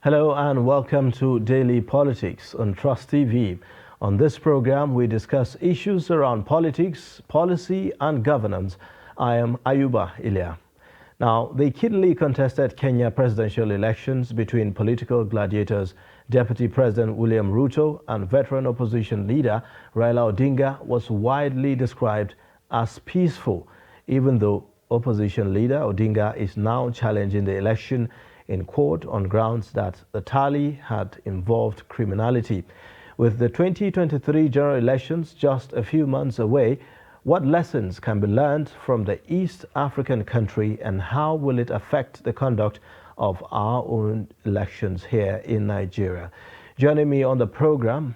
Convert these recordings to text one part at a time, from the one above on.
Hello and welcome to Daily Politics on Trust TV. On this program, we discuss issues around politics, policy and governance. I am Ayuba Ilya. Now, the keenly contested Kenya presidential elections between political gladiators Deputy President William Ruto and veteran opposition leader Raila Odinga was widely described as peaceful, even though opposition leader Odinga is now challenging the election in court on grounds that the tally had involved criminality. With the 2023 general elections just a few months away, what lessons can be learned from the East African country and how will it affect the conduct of our own elections here in Nigeria? Joining me on the program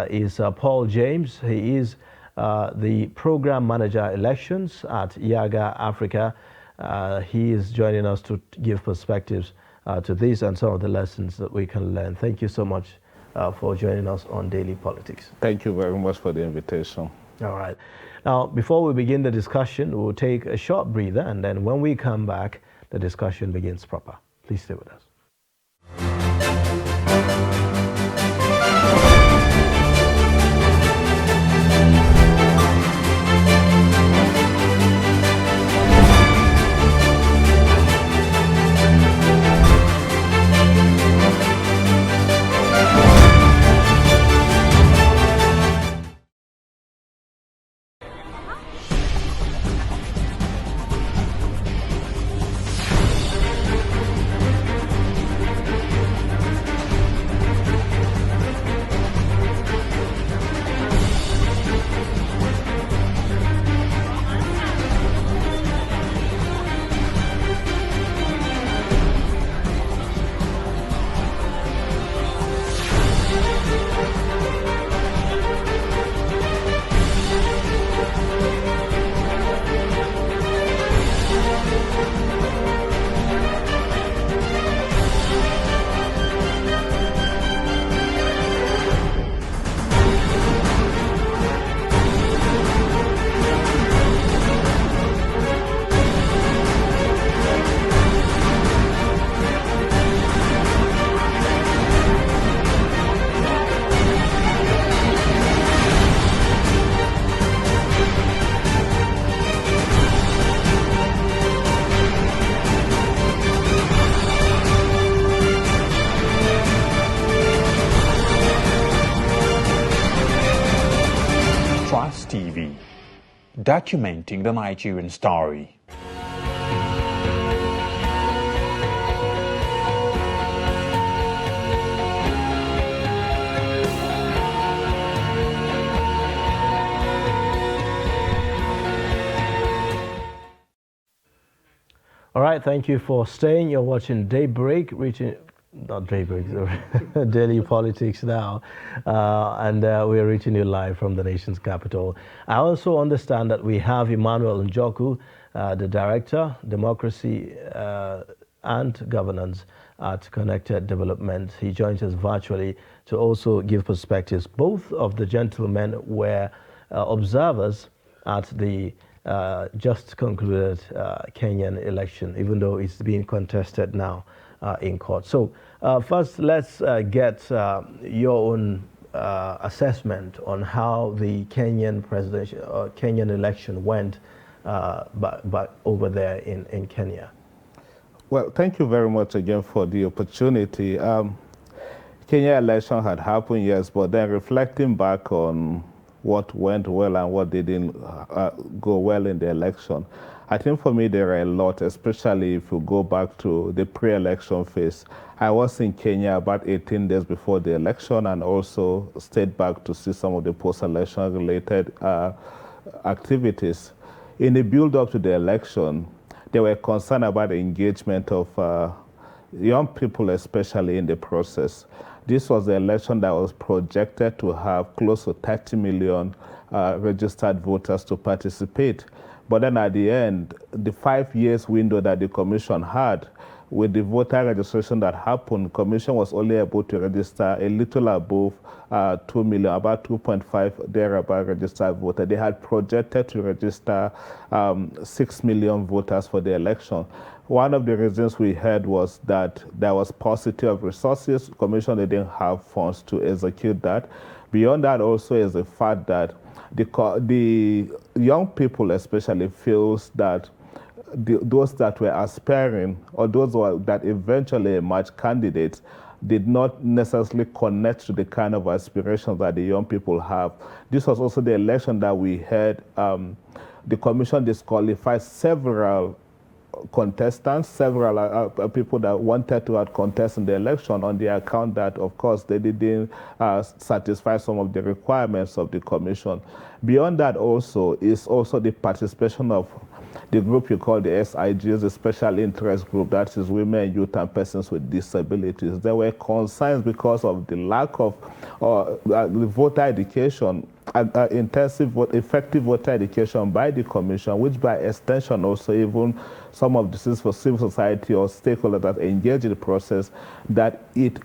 is Paul James. He is the Program Manager Elections at Yaga Africa. He is joining us to give perspectives to this and some of the lessons that we can learn. Thank you so much for joining us on Daily Politics. Thank you very much for the invitation. All right. Now, before we begin the discussion, we'll take a short breather, and then when we come back, the discussion begins proper. Please stay with us. Trust TV, documenting the Nigerian story. All right, thank you for staying. You're watching Daybreak, Daily Politics now, and we are reaching you live from the nation's capital. I also understand that we have Emmanuel Njoku, the Director, Democracy and Governance at Connected Development. He joins us virtually to also give perspectives. Both of the gentlemen were observers at the just concluded Kenyan election, even though it's being contested now in court. So first, let's get your own assessment on how the Kenyan election went but over there in Kenya. Well, thank you very much again for the opportunity. Kenya election had happened, yes, but then reflecting back on what went well and what didn't go well in the election, I think for me there are a lot, especially if you go back to the pre-election phase. I was in Kenya about 18 days before the election and also stayed back to see some of the post-election related activities. In the build-up to the election, they were concerned about the engagement of young people, especially in the process. This was the election that was projected to have close to 30 million registered voters to participate. But then at the end, the 5 years window that the commission had, with the voter registration that happened, Commission was only able to register a little above 2 million, about 2.5 thereabout registered voters. They had projected to register 6 million voters for the election. One of the reasons we had was that there was paucity of resources. Commission didn't have funds to execute that. Beyond that also is the fact that the young people especially feels that those that were aspiring or those that eventually emerged candidates did not necessarily connect to the kind of aspirations that the young people have. This was also the election that we had. The commission disqualified several contestants, several people that wanted to contest in the election on the account that, of course, they didn't satisfy some of the requirements of the commission. Beyond that also is also the participation of the group you call the SIGs, the Special Interest Group, that is women, youth, and persons with disabilities. There were concerns because of the lack of the voter education, intensive, effective voter education by the commission, which by extension also even some of the civil society or stakeholders that engage in the process, that it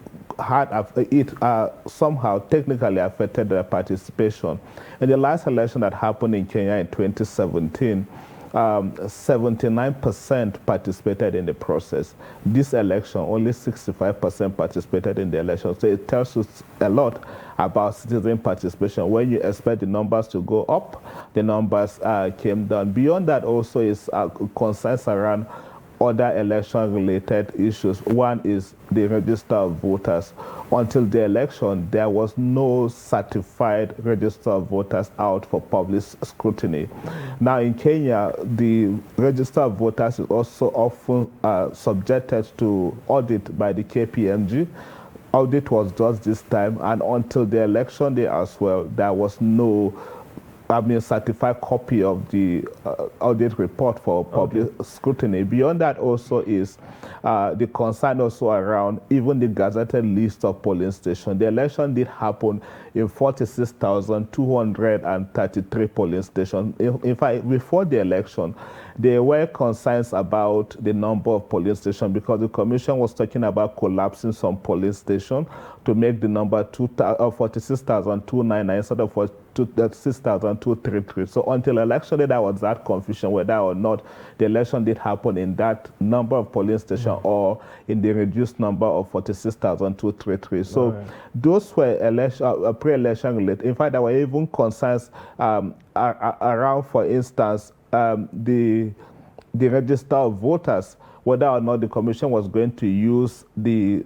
somehow technically affected their participation. In the last election that happened in Kenya in 2017, 79% participated in the process. This election, only 65% participated in the election. So it tells us a lot about citizen participation. When you expect the numbers to go up, the numbers came down. Beyond that also is concerns around other election-related issues. One is the register of voters. Until the election, there was no certified register of voters out for public scrutiny. Now in Kenya, the register of voters is also often subjected to audit by the KPMG. Audit was just this time, and until the election day as well, there was no certified copy of the audit report for public scrutiny. Beyond that also is the concern also around even the gazetted list of polling stations. The election did happen in 46,233 polling stations. In fact, before the election, there were concerns about the number of polling stations because the commission was talking about collapsing some polling stations to make the number 46,299 instead of 46,233. So until election day, there was that confusion whether or not the election did happen in that number of polling stations or in the reduced number of 46,233. So those were pre-election related. In fact, there were even concerns around, for instance, the register of voters, whether or not the commission was going to use the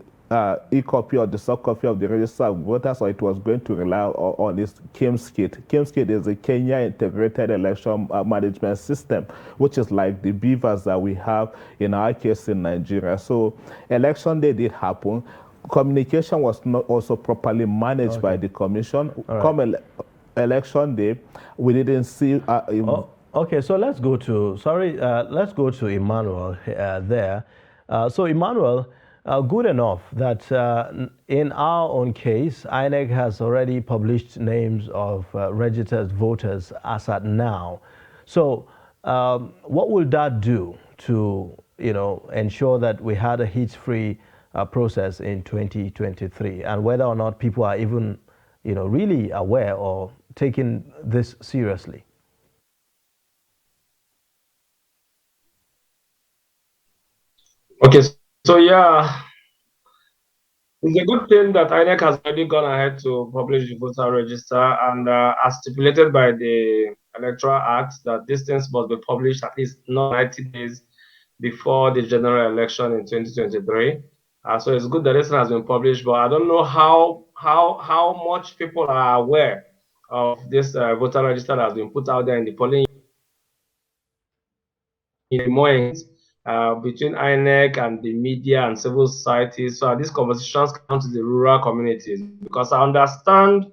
e-copy or the soft copy of the register of voters, or it was going to rely on this KIMS-KIT. KIMS-KIT is the Kenya Integrated Election Management System, which is like the beavers that we have in our case in Nigeria. So election day did happen. Communication was not also properly managed by the commission. Come election day, we didn't see... Okay, so let's go to, let's go to Emmanuel there. So Emmanuel, good enough that in our own case, INEC has already published names of registered voters as at now. So what will that do to, ensure that we had a hit-free process in 2023, and whether or not people are even, really aware or taking this seriously? Okay, so yeah, it's a good thing that INEC has already gone ahead to publish the voter register, and as stipulated by the Electoral Act, that these things must be published at least 90 days before the general election in 2023. So it's good that this has been published, but I don't know how much people are aware of this voter register that has been put out there in the polling between INEC and the media and civil society. So these conversations come to the rural communities, because I understand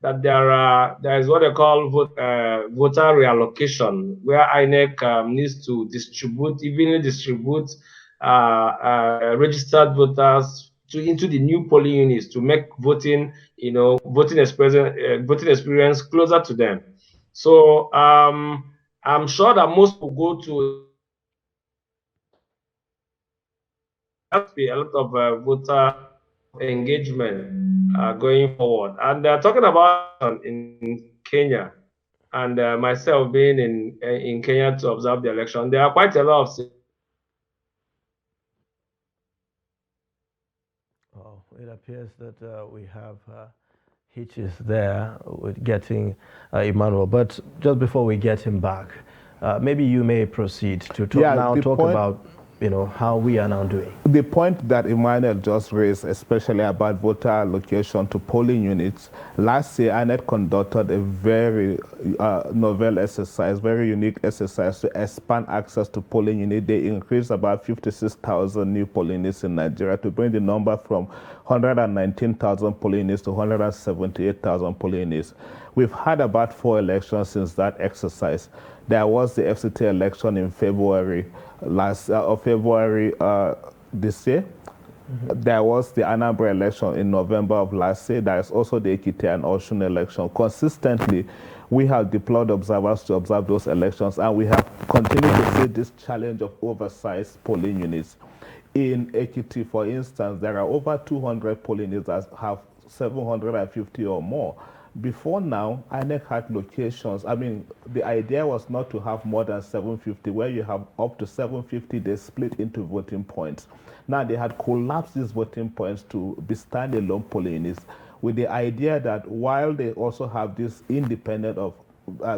that there is what they call voter reallocation, where INEC needs to evenly distribute registered voters into the new polling units to make voting experience closer to them. So I'm sure that most will go to be a lot of voter engagement going forward. And talking about in Kenya, and myself being in Kenya to observe the election, there are quite a lot of Wow, it appears that we have hitches there with getting Emmanuel. But just before we get him back, maybe you may proceed to talk about how we are now doing. The point that Emmanuel just raised, especially about voter allocation to polling units, last year INEC conducted a very novel exercise, very unique exercise to expand access to polling units. They increased about 56,000 new polling units in Nigeria to bring the number from 119,000 polling units to 178,000 polling units. We've had about 4 elections since that exercise. There was the FCT election in February this year. Mm-hmm. There was the Anambra election in November of last year. There is also the Ekiti and Osun election. Consistently, we have deployed observers to observe those elections, and we have continued to see this challenge of oversized polling units. In Ekiti, for instance, there are over 200 polling units that have 750 or more. Before now, INEC had locations. I mean, the idea was not to have more than 750. Where you have up to 750, they split into voting points. Now, they had collapsed these voting points to be standalone polling units, with the idea that while they also have this independent of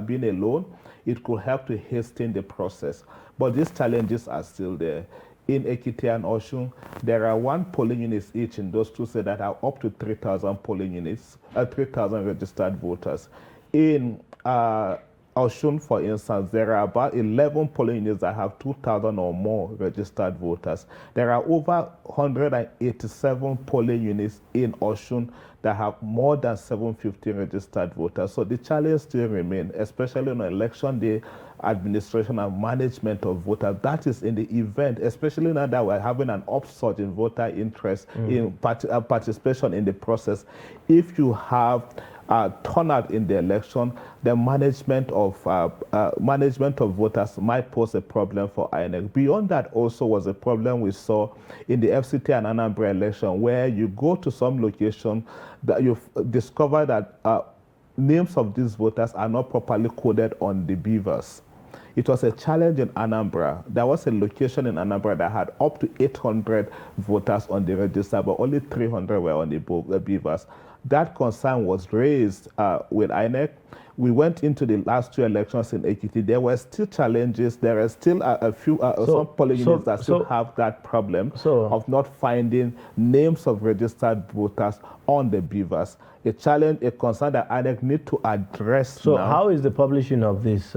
being alone, it could help to hasten the process. But these challenges are still there. In Ekiti and Osun, there are 1 polling units each in those two states that are up to 3,000 polling units, 3,000 registered voters. In Osun, for instance, there are about 11 polling units that have 2,000 or more registered voters. There are over 187 polling units in Osun that have more than 750 registered voters. So the challenge still remains, especially on election day, administration and management of voters. That is in the event, especially now that we're having an upsurge in voter interest, in participation in the process. If you have turnout in the election, the management of voters might pose a problem for INEC. Beyond that also was a problem we saw in the FCT and Anambra election, where you go to some location that you discover that names of these voters are not properly coded on the beavers. It was a challenge in Anambra. There was a location in Anambra that had up to 800 voters on the register, but only 300 were on the beavers. That concern was raised with INEC. We went into the last 2 elections in Ekiti. There were still challenges. There are still a few some polling units that still have that problem of not finding names of registered voters on the beavers. A challenge, a concern that INEC need to address. So how is the publishing of these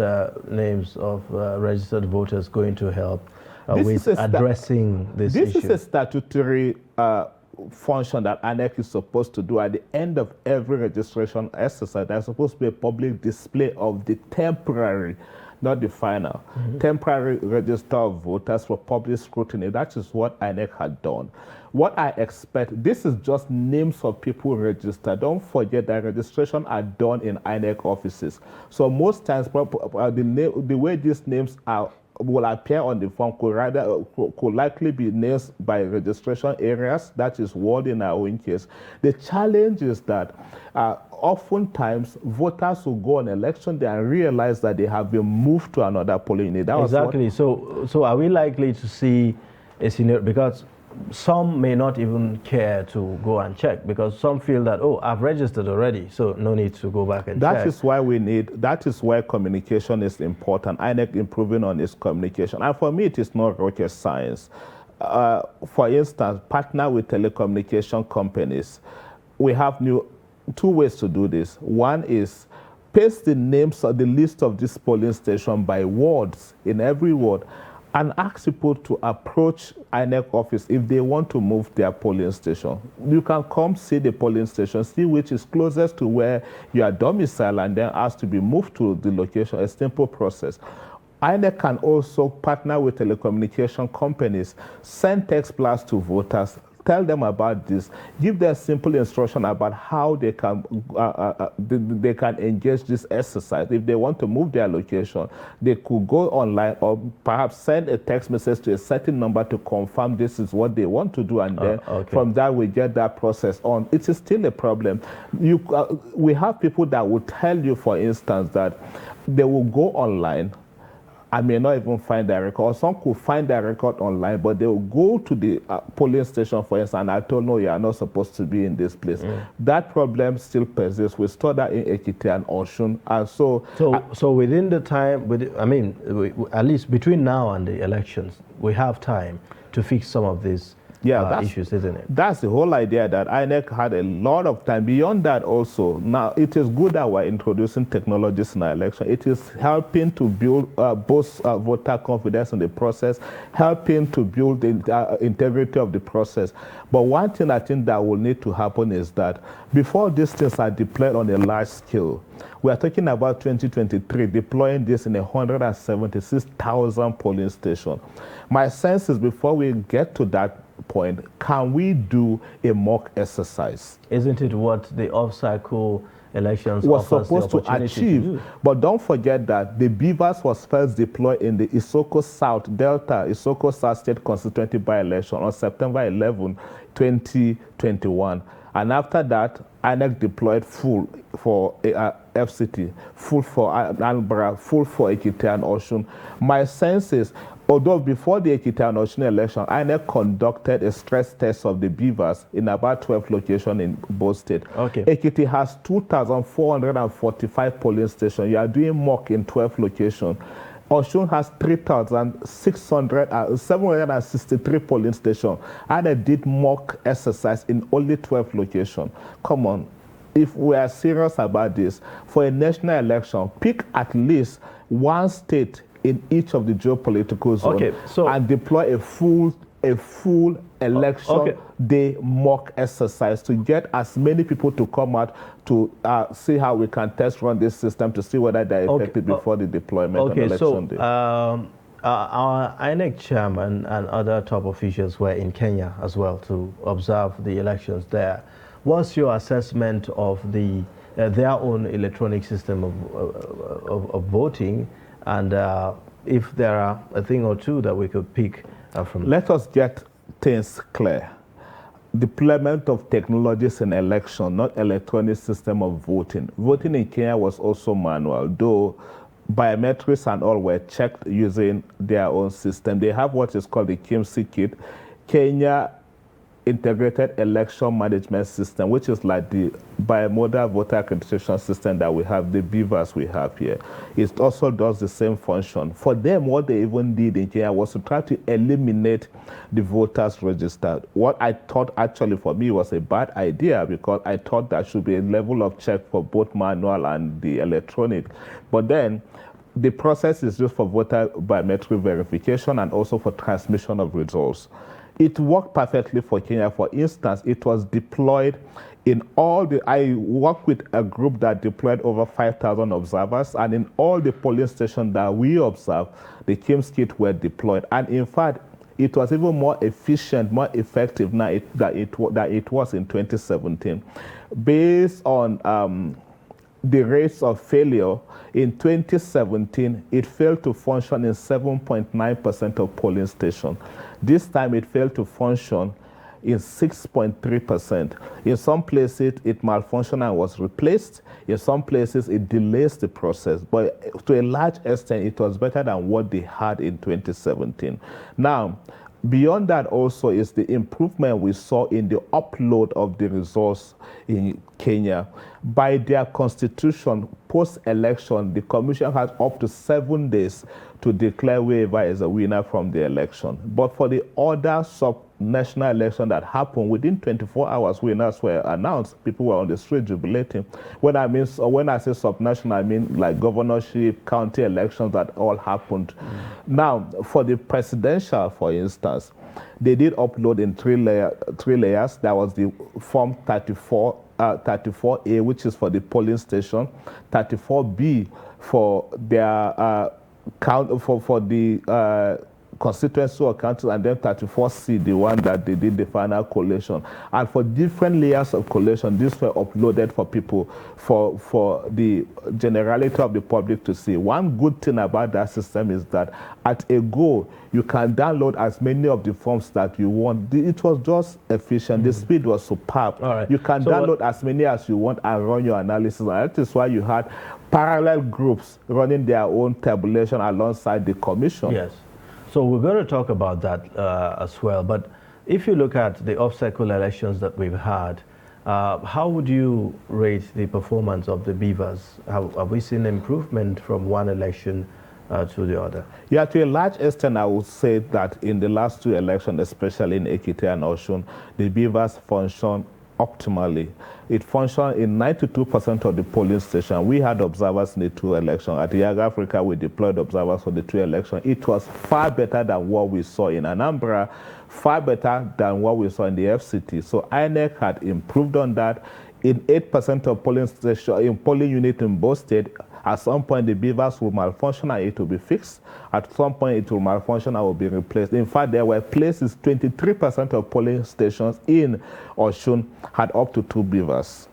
names of registered voters going to help with addressing this issue? This is a statutory function that INEC is supposed to do at the end of every registration exercise. There's supposed to be a public display of the temporary, not the final, temporary register of voters for public scrutiny. That is what INEC had done. What I expect, this is just names of people registered. Don't forget that registration are done in INEC offices. So most times, the way these names will appear on the form could likely be names by registration areas. That is ward in our own case. The challenge is that oftentimes voters will go on election day and realize that they have been moved to another polling unit. Exactly. So are we likely to see a scenario, because some may not even care to go and check, because some feel that, oh, I've registered already, so no need to go back and check. That is why communication is important. INEC improving on its communication. And for me, it is not rocket science. For instance, partner with telecommunication companies. We have 2 ways to do this. One is paste the names of the list of this polling station by wards in every ward, and ask people to approach INEC office if they want to move their polling station. You can come see the polling station, see which is closest to where you are domiciled, and then ask to be moved to the location. A simple process. INEC can also partner with telecommunication companies, send text blasts to voters, tell them about this, give them simple instruction about how they can engage this exercise. If they want to move their location, they could go online or perhaps send a text message to a certain number to confirm this is what they want to do, and then from that we get that process on. It is still a problem. We have people that will tell you, for instance, that they will go online I may not even find that record. Or some could find that record online, but they will go to the polling station, for instance, and I told no, you are not supposed to be in this place. That problem still persists. We saw that in Ekiti and Osun. And so within the time, at least between now and the elections, we have time to fix some of these issues, isn't it? That's the whole idea, that INEC had a lot of time. Beyond that also, now it is good that we're introducing technologies in our election. It is helping to build both voter confidence in the process, helping to build the integrity of the process. But one thing I think that will need to happen is that before these things are deployed on a large scale, we are talking about 2023, deploying this in 176,000 polling stations. My sense is before we get to that point, can we do a mock exercise? Isn't it what the off-cycle elections was supposed to achieve? But don't forget that the Beavers was first deployed in the Isoko South Delta, Isoko South State Constituency by-election on September 11, 2021. And after that, INEC deployed full for FCT, full for Anambra, full for Ekiti and Osun. My sense is, although before the Ekiti and Osun election, INEC conducted a stress test of the Beavers in about 12 locations in both states. Okay. Ekiti has 2,445 polling stations. You are doing mock in 12 locations. Osun has 3,763 polling stations, and they did mock exercise in only 12 locations. Come on, if we are serious about this, for a national election, pick at least one state in each of the geopolitical zones and deploy a full election day mock exercise to get as many people to come out to see how we can test run this system to see whether they're effective before the deployment on election day. Our INEC chairman and other top officials were in Kenya as well to observe the elections there. What's your assessment of their own electronic system of voting, and if there are a thing or two that we could pick from? Let us get things clear. Deployment of technologies in election, not electronic system of voting. Voting in Kenya was also manual, though biometrics and all were checked using their own system. They have what is called the KIMSI kit, Kenya Integrated Election Management System, which is like the bimodal voter accreditation system that we have, the Beavers we have here. It also does the same function. For them, what they even did in Kenya was to try to eliminate the voters registered. What I thought actually for me was a bad idea, because I thought there should be a level of check for both manual and the electronic. But then the process is used for voter biometric verification and also for transmission of results. It worked perfectly for Kenya. For instance, it was deployed in all the, I worked with a group that deployed over 5,000 observers, and in all the polling stations that we observed, the KIMS kit were deployed. And in fact, it was even more efficient, more effective now than it was in 2017. Based on the rates of failure, in 2017, it failed to function in 7.9% of polling stations. This time, it failed to function in 6.3%. In some places, it malfunctioned and was replaced. In some places, it delays the process. But to a large extent, it was better than what they had in 2017. Now, beyond that also is the improvement we saw in the upload of the results in Kenya. By their constitution, post-election, the commission has up to 7 days to declare whoever is a winner from the election. But for the other sub-national election that happened, within 24 hours, winners were announced. People were on the street jubilating. When I say sub-national, I mean like governorship, county elections that all happened. Now, for the presidential, for instance, they did upload in three layers. That was the Form 34A, which is for the polling station, 34B for their for the constituency or county, and then 34C, the one that they did the final collation. And for different layers of collation, these were uploaded for people, for the generality of the public to see. One good thing about that system is that at a go, you can download as many of the forms that you want. It was just efficient. The speed was superb. All right. You can download as many as you want and run your analysis. And that is why you had parallel groups running their own tabulation alongside the commission. Yes. So we're going to talk about that as well. But if you look at the off-cycle elections that we've had, how would you rate the performance of the beavers? Have we seen improvement from one election to the other? Yeah, to a large extent, I would say that in the last two elections, especially in Ekiti and Osun, the beavers function optimally. It functioned in 92% of the polling station. We had observers in the two elections. At Young Africa, we deployed observers for the two elections. It was far better than what we saw in Anambra, far better than what we saw in the FCT. So INEC had improved on that. In 8% of polling station, in polling unit in both states, at some point the beavers will malfunction and it will be fixed. At some point it will malfunction and will be replaced. In fact, there were places, 23% of polling stations in Osun had up to 2 beavers.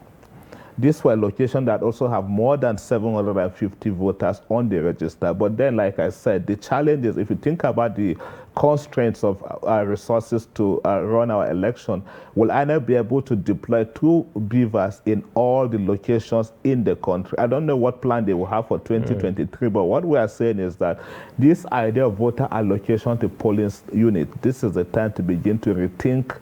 These were locations that also have more than 750 voters on the register. But then, like I said, the challenge is, if you think about the constraints of our resources to run our election, will INEC be able to deploy 2 beavers in all the locations in the country? I don't know what plan they will have for 2023, but what we are saying is that this idea of voter allocation to polling unit, this is the time to begin to rethink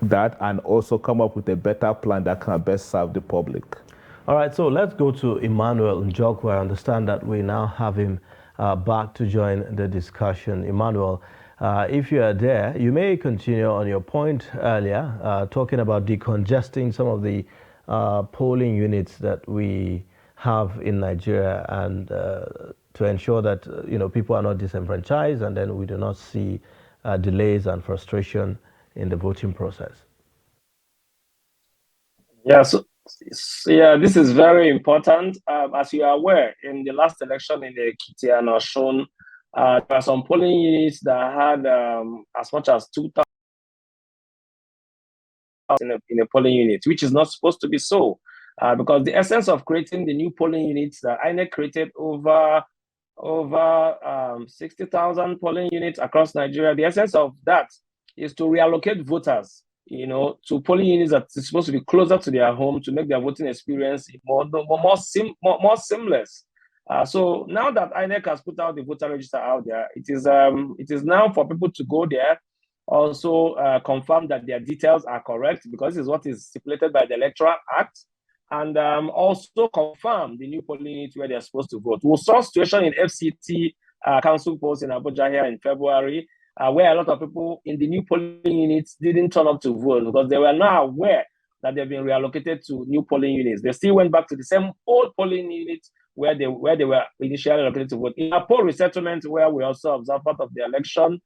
that and also come up with a better plan that can best serve the public. All right, so let's go to Emmanuel Njokwe. I understand that we now have him back to join the discussion. Emmanuel, if you are there, you may continue on your point earlier, talking about decongesting some of the polling units that we have in Nigeria, and to ensure that people are not disenfranchised, and then we do not see delays and frustration in the voting process. Yeah, this is very important. As you are aware, in the last election in the Ekiti and Osun, there are some polling units that had as much as 2,000 in a polling unit, which is not supposed to be so, because the essence of creating the new polling units that INEC created over 60,000 polling units across Nigeria, the essence of that is to reallocate voters, to polling units that is supposed to be closer to their home, to make their voting experience more seamless. So now that INEC has put out the voter register out there, it is now for people to go there, also confirm that their details are correct, because this is what is stipulated by the Electoral Act, and also confirm the new polling unit where they're supposed to vote. We saw a situation in FCT council polls in Abuja here in February, where a lot of people in the new polling units didn't turn up to vote because they were now aware that they've been reallocated to new polling units. They still went back to the same old polling units where they were initially allocated to vote. In a poll resettlement, where we also observed part of the election,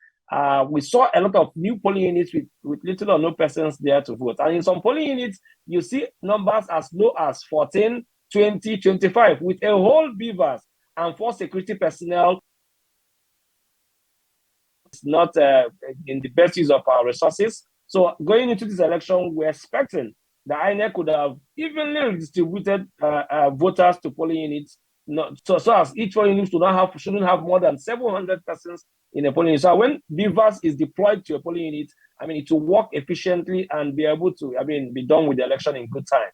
we saw a lot of new polling units with little or no persons there to vote. And in some polling units, you see numbers as low as 14, 20, 25, with a whole beavers and 4 security personnel. It's not in the best use of our resources. So going into this election, we're expecting the INEC could have evenly redistributed voters to polling units, so as each polling unit shouldn't have more than 700 persons in a polling unit. So when beavers is deployed to a polling unit, it will work efficiently and be able to, be done with the election in good time.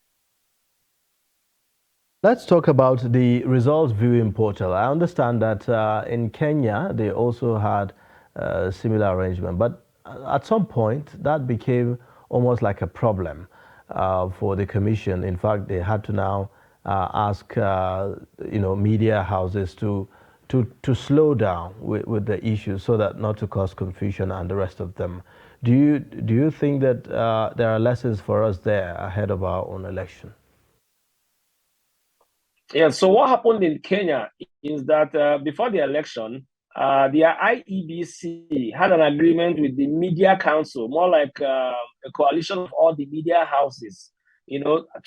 Let's talk about the results viewing portal. I understand that in Kenya, they also had a similar arrangement, but at some point that became almost like a problem for the commission. In fact, they had to now ask media houses to slow down with the issues so that not to cause confusion and the rest of them. Do you think that there are lessons for us there ahead of our own election? Yeah, so what happened in Kenya is that before the election, the IEBC had an agreement with the Media Council, more like a coalition of all the media houses,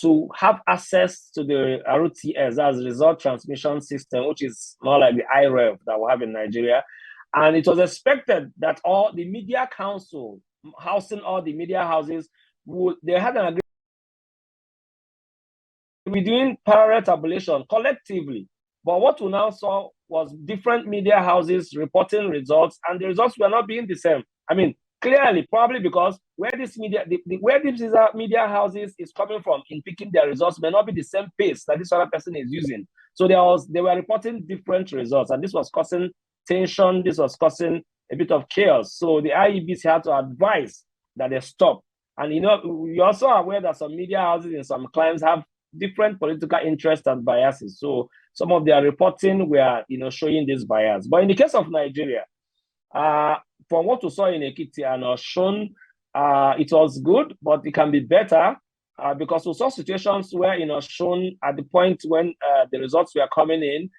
to have access to the RTS, as Result Transmission System, which is more like the IREV that we have in Nigeria. And it was expected that all the Media Council, housing all the media houses, they had an agreement with doing parallel tabulation collectively. But what we now saw was different media houses reporting results, and the results were not being the same. Clearly, probably because where these media houses is coming from in picking their results may not be the same pace that this other person is using. So they were reporting different results, and this was causing tension. This was causing a bit of chaos. So the IEBC had to advise that they stop. And you're also aware that some media houses in some clients have different political interests and biases. So some of their reporting were, showing this bias. But in the case of Nigeria, from what we saw in Ekiti and Osun, it was good, but it can be better because we saw situations where in Osun, at the point when the results were coming in,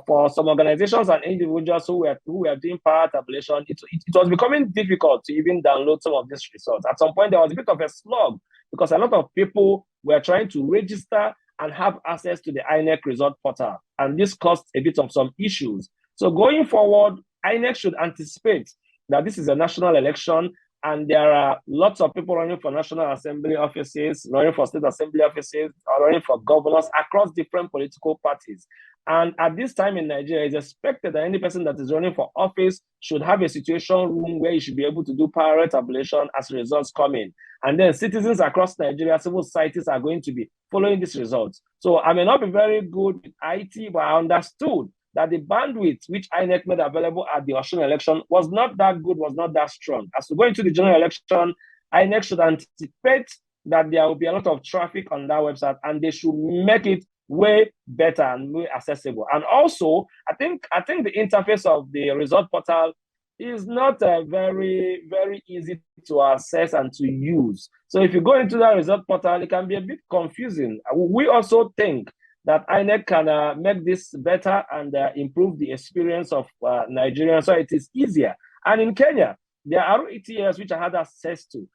for some organizations and individuals who were doing power tabulation, it was becoming difficult to even download some of these results. At some point, there was a bit of a slog because a lot of people were trying to register and have access to the INEC result portal, and this caused a bit of some issues. So going forward, INEC should anticipate that this is a national election, and there are lots of people running for National Assembly offices, running for State Assembly offices, or running for governors across different political parties. And at this time in Nigeria, it's expected that any person that is running for office should have a situation room where you should be able to do parallel tabulation as results come in. And then citizens across Nigeria, civil societies are going to be following these results. So I may not be very good with IT, but I understood that the bandwidth which INEC made available at the Osun election was not that good, was not that strong. As we go into the general election, INEC should anticipate that there will be a lot of traffic on that website, and they should make it way better and way accessible. And also, I think the interface of the result portal is not very, very easy to access and to use. So if you go into that result portal, it can be a bit confusing. We also think that INEC can make this better and improve the experience of Nigerians, so it is easier. And in Kenya, there are ETS which I had access to,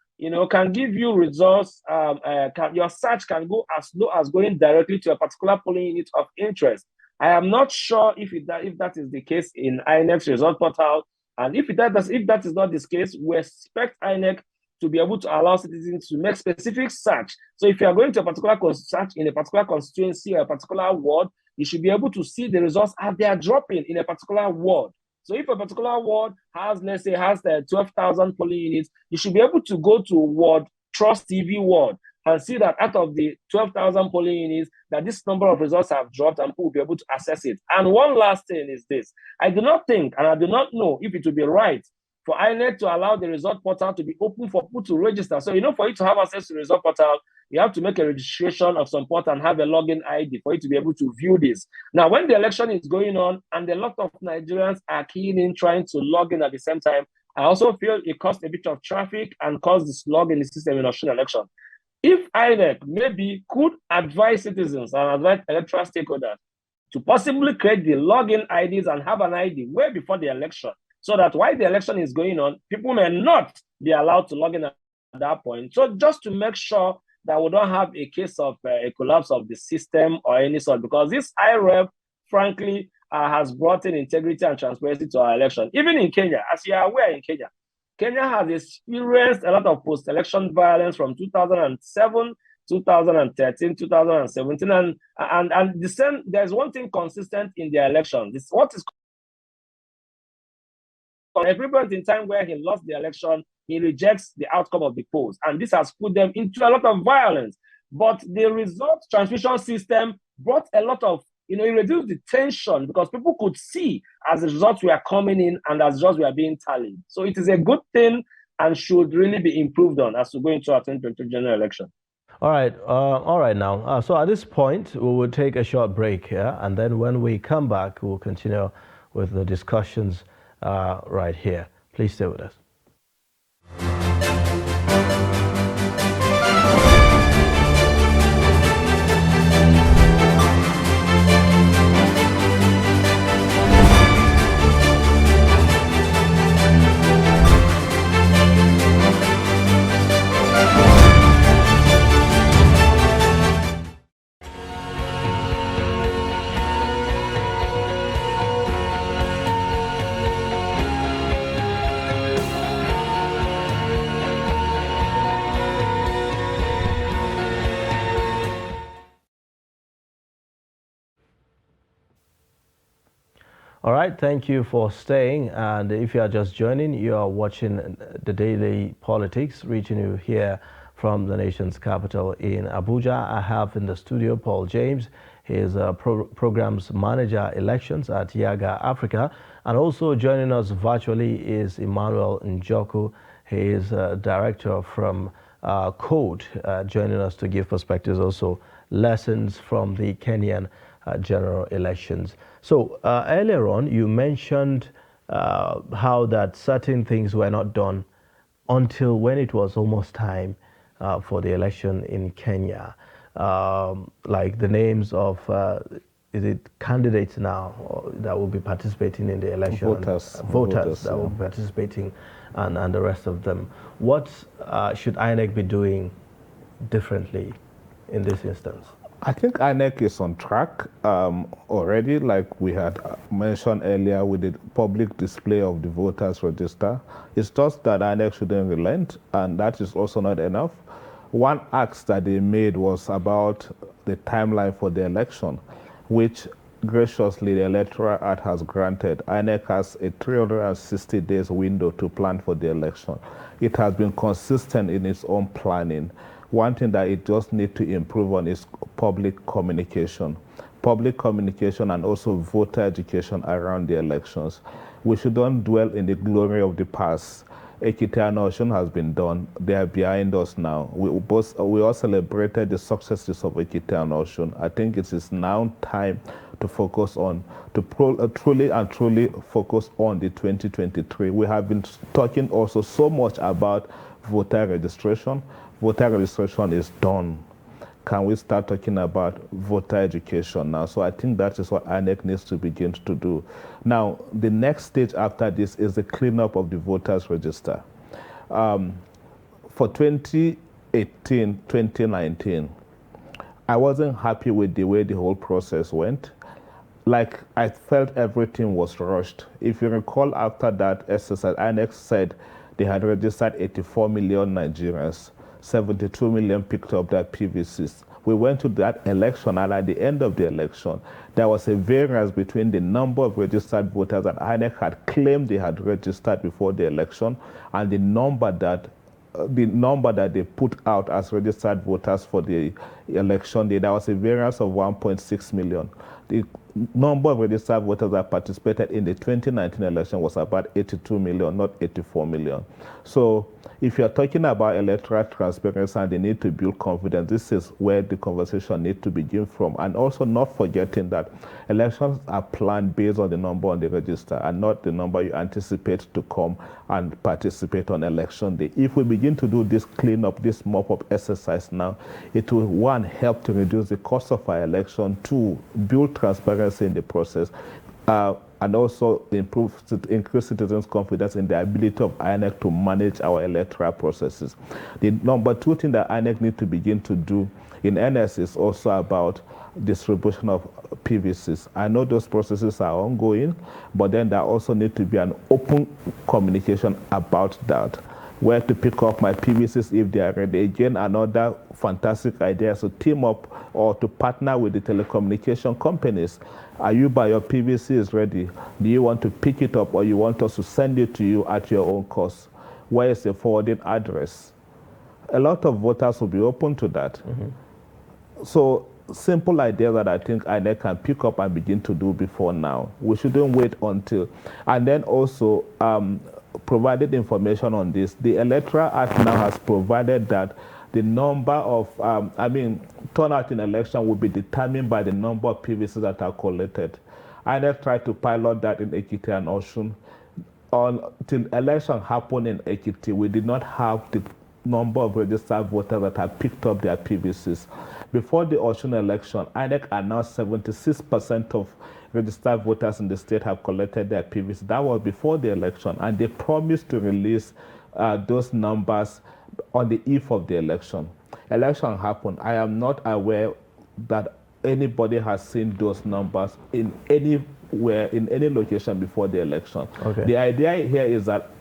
can give you results. Your search can go as low as going directly to a particular polling unit of interest. I am not sure if that is the case in INEC's result portal. And if that is not the case, we expect INEC to be able to allow citizens to make specific search. So if you are going to a particular search in a particular constituency or a particular ward, you should be able to see the results as they are dropping in a particular ward. So if a particular ward has, let's say, 12,000 polling units, you should be able to go to ward, Trust TV ward, and see that out of the 12,000 polling units, that this number of results have dropped and people will be able to access it. And one last thing is this. I do not think, and I do not know if it will be right for INEC to allow the result portal to be open for people to register. So, for you to have access to the result portal, you have to make a registration of some port and have a login ID for you to be able to view this. Now, when the election is going on and a lot of Nigerians are keen in trying to log in at the same time, I also feel it caused a bit of traffic and caused the slog in the system in the Australian election. If INEC maybe could advise citizens and advise electoral stakeholders to possibly create the login IDs and have an ID way before the election, so that while the election is going on, people may not be allowed to log in at that point. So just to make sure that we don't have a case of a collapse of the system or any sort, because this IREV, frankly, has brought in integrity and transparency to our election. Even in Kenya, as you are aware, in Kenya has experienced a lot of post-election violence from 2007, 2013, 2017, and the same. There's one thing consistent in the election. This what is every point in time where he lost the election, he rejects the outcome of the polls, and this has put them into a lot of violence. But the result transmission system brought a lot of, it reduced the tension because people could see as the results were coming in and as results were being tallied. So it is a good thing and should really be improved on as we go into our 2022 general election. All right now. So at this point, we will take a short break here, and then when we come back, we'll continue with the discussions right here. Please stay with us. All right, thank you for staying. And if you are just joining, you are watching the Daily Politics, reaching you here from the nation's capital in Abuja. I have in the studio Paul James. He is a programs manager elections at Yaga Africa. And also joining us virtually is Emmanuel Njoku. He is a director from Code, joining us to give perspectives, also lessons from the Kenyan general elections. So earlier on, you mentioned how that certain things were not done until when it was almost time for the election in Kenya. Like the names of, is it candidates now that will be participating in the election? Voters that will be participating, and the rest of them. What should INEC be doing differently in this instance? I think INEC is on track already, like we had mentioned earlier with the public display of the voters register. It's just that INEC shouldn't relent, and that is also not enough. One ask that they made was about the timeline for the election, which graciously the Electoral Act has granted. INEC has a 360 days window to plan for the election. It has been consistent in its own planning. One thing that it just needs to improve on is public communication. Public communication and also voter education around the elections. We shouldn't dwell in the glory of the past. Ekiti and Osun has been done. They are behind us now. We all celebrated the successes of Ekiti and Osun. I think it is now time to focus on, truly focus on the 2023. We have been talking also so much about voter registration. Voter registration is done. Can we start talking about voter education now? So I think that is what INEC needs to begin to do. Now, the next stage after this is the cleanup of the voters register. For 2018, 2019, I wasn't happy with the way the whole process went. Like, I felt everything was rushed. If you recall, after that exercise, INEC said they had registered 84 million Nigerians. 72 million picked up their PVCs. We went to that election, and at the end of the election, there was a variance between the number of registered voters that INEC had claimed they had registered before the election and the number that they put out as registered voters for the election day. There was a variance of 1.6 million. The number of registered voters that participated in the 2019 election was about 82 million, not 84 million. So if you're talking about electoral transparency and the need to build confidence, this is where the conversation needs to begin from. And also not forgetting that elections are planned based on the number on the register and not the number you anticipate to come and participate on election day. If we begin to do this cleanup, this mop-up exercise now, it will, one, help to reduce the cost of our election, two, build transparency in the process, and also increase citizens' confidence in the ability of INEC to manage our electoral processes. The number two thing that INEC need to begin to do in earnest is also about distribution of PVCs. I know those processes are ongoing, but then there also need to be an open communication about that. Where to pick up my PVCs if they are ready. Again, another fantastic idea is to team up or to partner with the telecommunication companies. Are you by your PVC is ready? Do you want to pick it up or you want us to send it to you at your own cost? Where is the forwarding address? A lot of voters will be open to that. Mm-hmm. So simple idea that I think INEC can pick up and begin to do before now. We shouldn't wait until. And then also, provided information on this. The Electoral Act now has provided that the number of, turnout in election will be determined by the number of PVCs that are collected. INEC tried to pilot that in Ekiti and Osun. Until election happened in Ekiti, we did not have the number of registered voters that have picked up their PVCs. Before the Osun election, INEC announced 76% of registered voters in the state have collected their PVCs. That was before the election, and they promised to release those numbers on the eve of the election. Election happened. I am not aware that anybody has seen those numbers in anywhere, in any location before the election. Okay. The idea here is that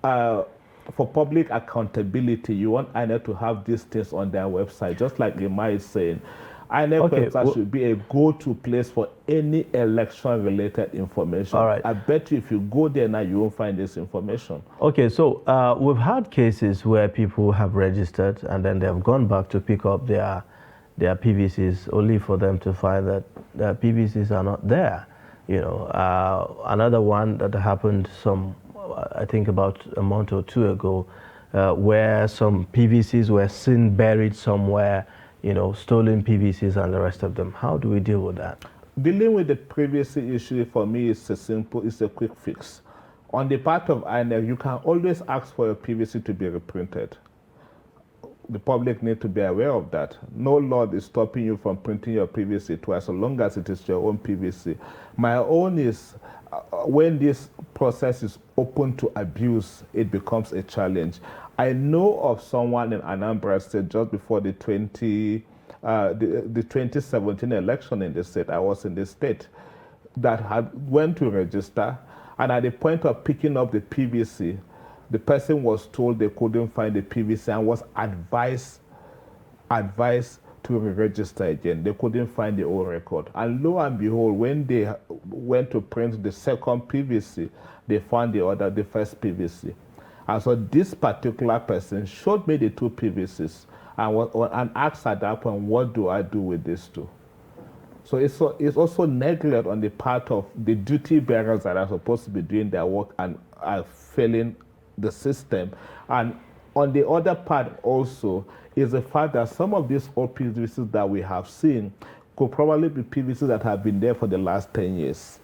for public accountability, you want INEC to have these things on their website, just like Emma is saying. INEC website should be a go-to place for any election-related information. All right. I bet you if you go there now, you won't find this information. Okay, so we've had cases where people have registered and then they have gone back to pick up their their PVCs, only for them to find that their PVCs are not there. Another one that happened I think about a month or two ago, where some PVCs were seen buried somewhere, stolen PVCs and the rest of them. How do we deal with that? Dealing with the PVC issue for me is it's a quick fix. On the part of INEC, you can always ask for your PVC to be reprinted. The public need to be aware of that. No law is stopping you from printing your PVC twice, so long as it is your own PVC. My own is when this process is open to abuse, it becomes a challenge. I know of someone in Anambra State just before the 2017 election in the state. I was in the state that went to register, and at the point of picking up the PVC, the person was told they couldn't find the PVC and was advised to re-register again. They couldn't find the old record. And lo and behold, when they went to print the second PVC, they found the first PVC. And so this particular person showed me the two PVCs and asked at that point, what do I do with these two? So it's also neglect on the part of the duty bearers that are supposed to be doing their work and are failing the system. And on the other part also is the fact that some of these old PVCs that we have seen could probably be PVCs that have been there for the last 10 years.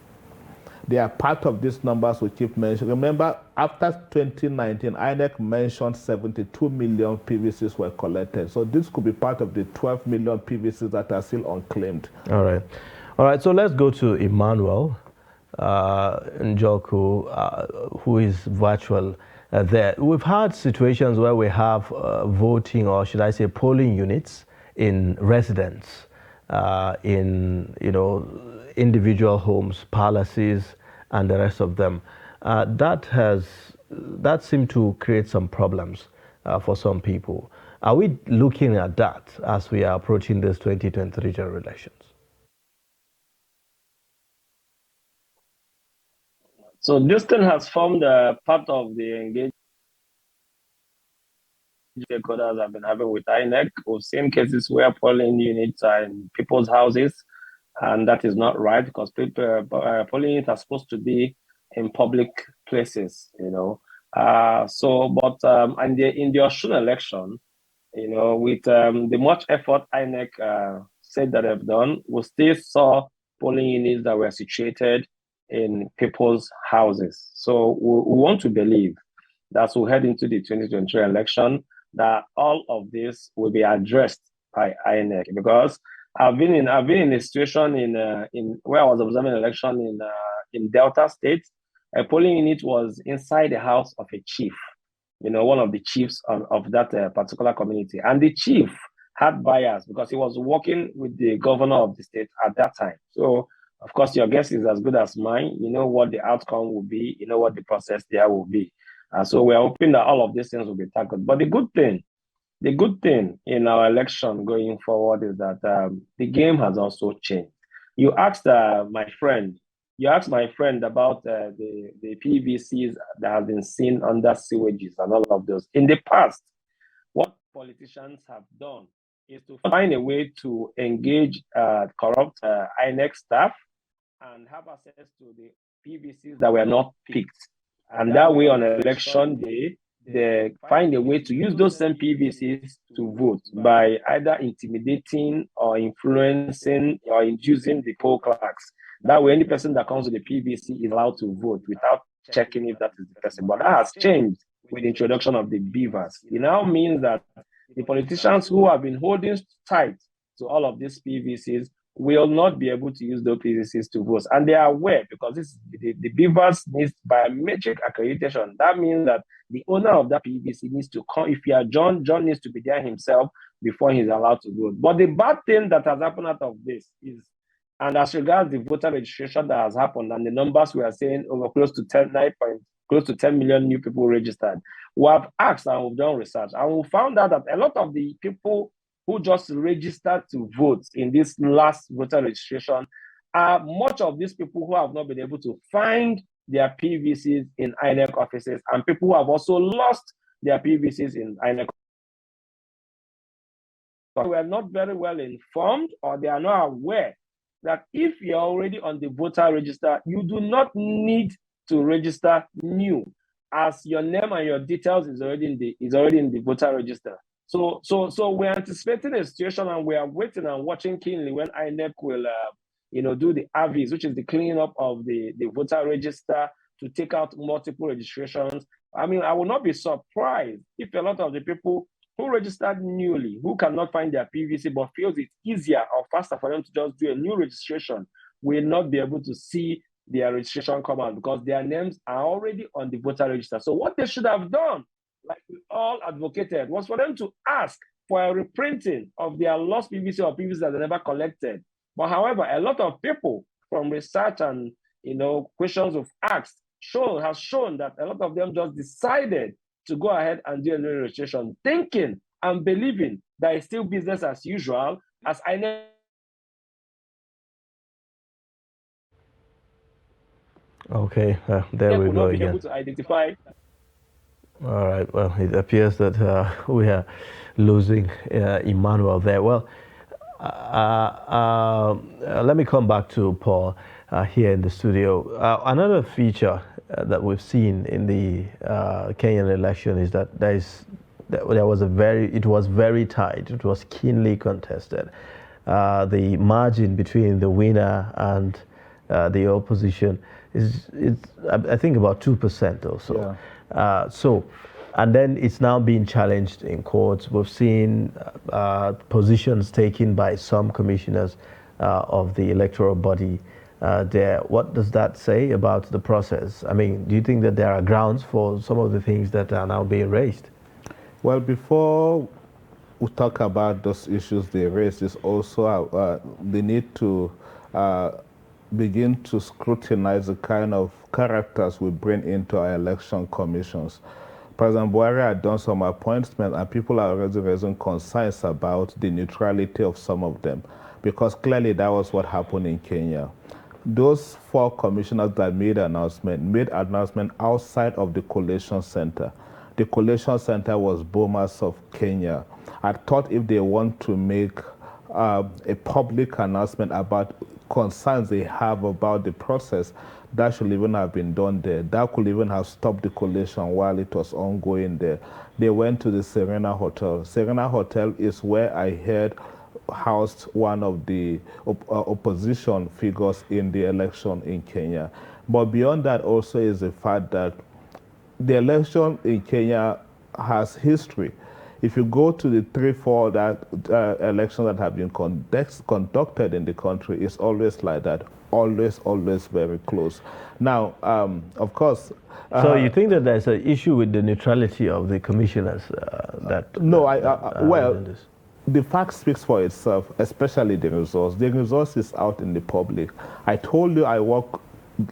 They are part of these numbers we keep mentioning. Remember, after 2019, INEC mentioned 72 million PVCs were collected. So this could be part of the 12 million PVCs that are still unclaimed. All right. So let's go to Emmanuel Njoku, who is virtual there. We've had situations where we have voting, or should I say polling units in residence, in individual homes, palaces, and the rest of them. That seemed to create some problems for some people. Are we looking at that as we are approaching this 2023 general elections? So this thing has formed a part of the engagement stakeholders have been having with INEC. We've seen cases where polling units are in people's houses, and that is not right because polling units are supposed to be in public places, in the Osun election, with the much effort INEC said that they've done, we still saw polling units that were situated in people's houses. So we want to believe that as we head into the 2023 election, that all of this will be addressed by INEC, because I've been in a situation in where I was observing an election in Delta State. A polling unit was inside the house of a chief, one of the chiefs of that particular community, and the chief had bias because he was working with the governor of the state at that time. So, of course, your guess is as good as mine. You know what the outcome will be. You know what the process there will be. So we're hoping that all of these things will be tackled. But the good thing in our election going forward is that the game has also changed. You asked my friend about the PVCs that have been seen under sewages and all of those. In the past, what politicians have done is to find a way to engage corrupt INEC staff and have access to the PVCs that were not picked. And that way, on election day, they find a way to use those same PVCs to vote by either intimidating or influencing or inducing the poll clerks. That way, any person that comes with the PVC is allowed to vote without checking if that is the person. But that has changed with the introduction of the beavers. It now means that the politicians who have been holding tight to all of these PVCs will not be able to use those PVCs to vote. And they are aware, because the beavers needs biometric accreditation. That means that the owner of that PVC needs to come. If you are John needs to be there himself before he's allowed to vote. But the bad thing that has happened out of this is, and as regards the voter registration that has happened, and the numbers we are saying over close to 10 million new people registered, we have asked and we've done research, and we found out that a lot of the people who just registered to vote in this last voter registration are much of these people who have not been able to find their PVCs in INEC offices, and people who have also lost their PVCs in INEC are not very well informed, or they are not aware that if you're already on the voter register, you do not need to register new, as your name and your details is already in the voter register. So we're anticipating a situation, and we are waiting and watching keenly when INEC will do the AVIs, which is the cleaning up of the voter register, to take out multiple registrations. I mean, I will not be surprised if a lot of the people who registered newly, who cannot find their PVC but feels it's easier or faster for them to just do a new registration, will not be able to see their registration come out because their names are already on the voter register. So what they should have done, like we all advocated, was for them to ask for a reprinting of their lost PVC or PVC that they never collected. But however, a lot of people from research and questions we've asked has shown that a lot of them just decided to go ahead and do a new registration, thinking and believing that it's still business as usual, as I know. Okay, there we go again. Able to identify. All right, well, it appears that we are losing Emmanuel there. Well, let me come back to Paul here in the studio. Another feature that we've seen in the Kenyan election is that it was very tight. It was keenly contested. The margin between the winner and the opposition is I think about 2% or so. Yeah. And then it's now being challenged in courts. We've seen positions taken by some commissioners of the electoral body there. What does that say about the process? I mean, do you think that there are grounds for some of the things that are now being raised? Well, before we talk about those issues they raised, is also the need to begin to scrutinize the kind of characters we bring into our election commissions. President Buhari had done some appointments, and people are already raising concerns about the neutrality of some of them, because clearly that was what happened in Kenya. Those 4 commissioners that made announcement outside of the collation center. The collation center was Bomas of Kenya. I thought if they want to make a public announcement about concerns they have about the process, that should even have been done there. That could even have stopped the collation while it was ongoing there. They went to the Serena Hotel. Serena Hotel is where I heard housed one of the opposition figures in the election in Kenya. But beyond that also is the fact that the election in Kenya has history. If you go to the 3-4 elections that have been conducted in the country, it's always like that. Always very close. Now, of course. So you think that there's an issue with the neutrality of the commissioners? The fact speaks for itself, especially the results. The results is out in the public. I told you I work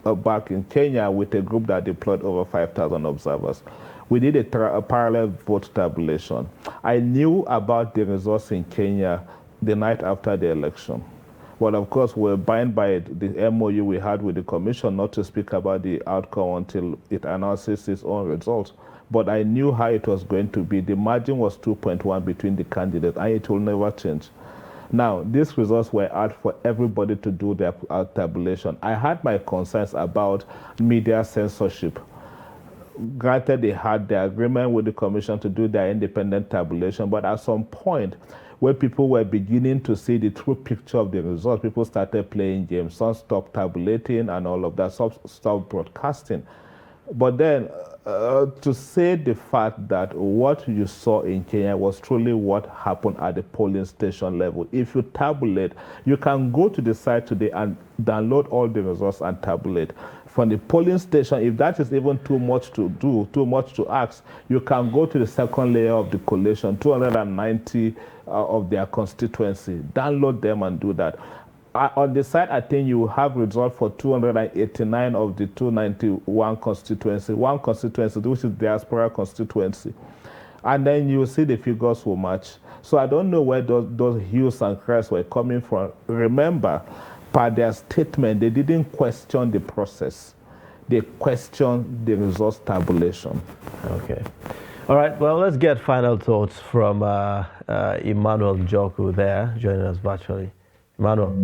back in Kenya with a group that deployed over 5,000 observers. We did a parallel vote tabulation. I knew about the results in Kenya the night after the election. But of course, we're bound by the MOU we had with the commission not to speak about the outcome until it announces its own results. But I knew how it was going to be. The margin was 2.1 between the candidates, and it will never change. Now, these results were out for everybody to do their tabulation. I had my concerns about media censorship. Granted, they had the agreement with the commission to do their independent tabulation, but at some point, where people were beginning to see the true picture of the results, people started playing games. Some stopped tabulating and all of that, some stopped broadcasting. But then, to say the fact that what you saw in Kenya was truly what happened at the polling station level. If you tabulate, you can go to the site today and download all the results and tabulate. From the polling station, if that is even too much to do, too much to ask, you can go to the second layer of the collation, 290 of their constituency, download them and do that. On the side, I think you have results for 289 of the 291 constituency, one constituency, which is diaspora constituency. And then you see the figures will match. So I don't know where those hues and cries were coming from. Remember, per their statement, they didn't question the process. They questioned the results tabulation. Okay. All right, well, let's get final thoughts from Emmanuel Njoku there, joining us virtually. Emmanuel.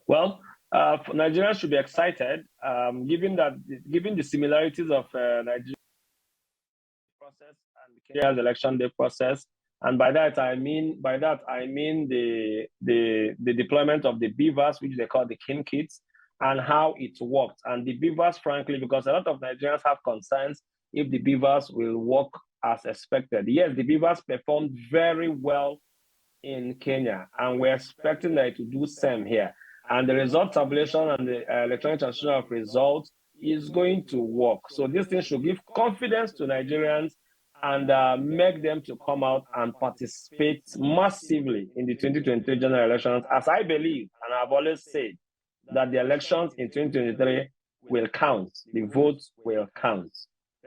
Well, Nigerians should be excited, given the similarities of Nigeria process and Kenya's election day process, and by that I mean the deployment of the beavers, which they call the kin kits, and how it worked. And the beavers, frankly, because a lot of Nigerians have concerns if the beavers will work as expected. Yes, the beavers performed very well in Kenya, and we're expecting that to do same here. And the result tabulation and the electronic transmission of results is going to work. So this thing should give confidence to Nigerians and make them to come out and participate massively in the 2023 general elections, as I believe, and I've always said, that the elections in 2023 will count. The votes will count.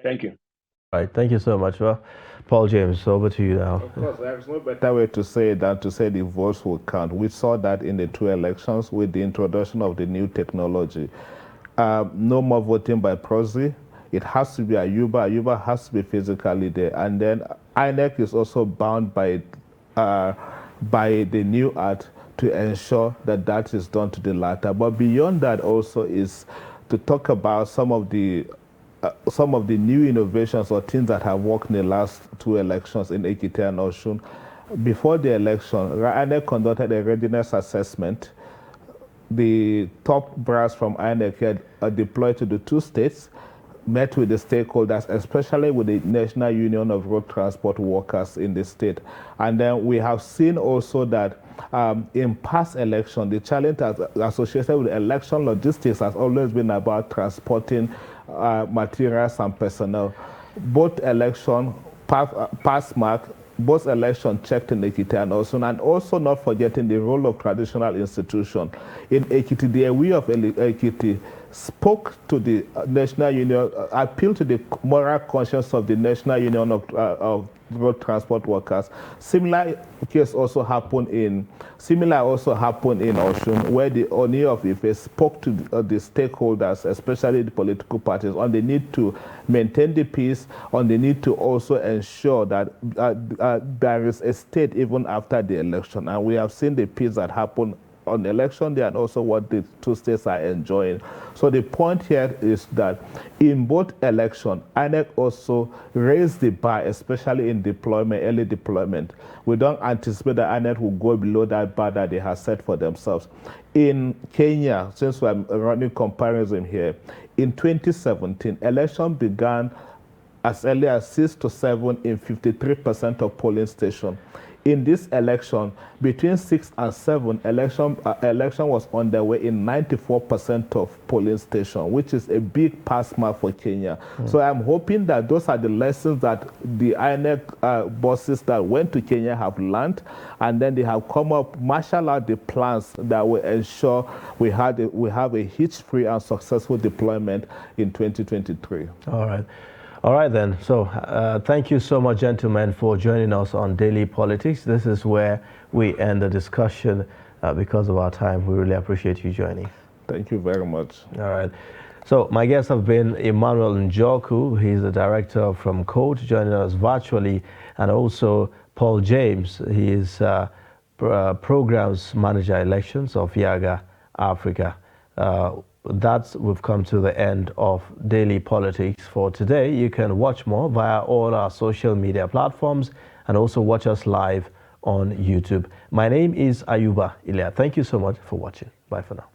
Thank you. All right, thank you so much. Well, Paul James, over to you now. Of course, there's no better way to say it than to say the votes will count. We saw that in the 2 elections with the introduction of the new technology. No more voting by proxy. It has to be Ayuba. Ayuba has to be physically there. And then INEC is also bound by the new act to ensure that that is done to the latter. But beyond that also is to talk about some of the new innovations or things that have worked in the last 2 elections in Ekiti and Osun. Before the election, INEC conducted a readiness assessment. The top brass from INEC had deployed to the 2 states, met with the stakeholders, especially with the National Union of Road Transport Workers in the state. And then we have seen also that in past elections, the challenge associated with election logistics has always been about transporting materials and personnel. Both election, past mark, both election checked in Ekiti and also not forgetting the role of traditional institutions. In Ekiti, the Ewi of Ekiti spoke to the National Union, appealed to the moral conscience of the National Union of Road Transport Workers. Similar also happened in Osun, where the Oni of Ife spoke to the stakeholders, especially the political parties, on the need to maintain the peace, on the need to also ensure that there is a state even after the election. And we have seen the peace that happened on election day and also what the 2 states are enjoying. So the point here is that in both elections, INEC also raised the bar, especially in deployment, early deployment. We don't anticipate that INEC will go below that bar that they have set for themselves. In Kenya, since we're running comparison here, in 2017, election began as early as 6 to 7 in 53% of polling stations. In this election, between 6 and 7, election was underway in 94% of polling stations, which is a big pass mark for Kenya. So I'm hoping that those are the lessons that the INEC bosses that went to Kenya have learned, and then they have come up, marshal out the plans that will ensure we have a hitch-free and successful deployment in 2023. All right. All right, then. So thank you so much, gentlemen, for joining us on Daily Politics. This is where we end the discussion because of our time. We really appreciate you joining. Thank you very much. All right. So my guests have been Emmanuel Njoku. He's the director from Code, joining us virtually, and also Paul James. He is programs manager elections of Yaga Africa. We've come to the end of Daily Politics for today. You can watch more via all our social media platforms and also watch us live on YouTube. My name is Ayuba Ilya. Thank you so much for watching. Bye for now.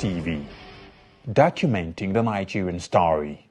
TV, documenting the Nigerian story.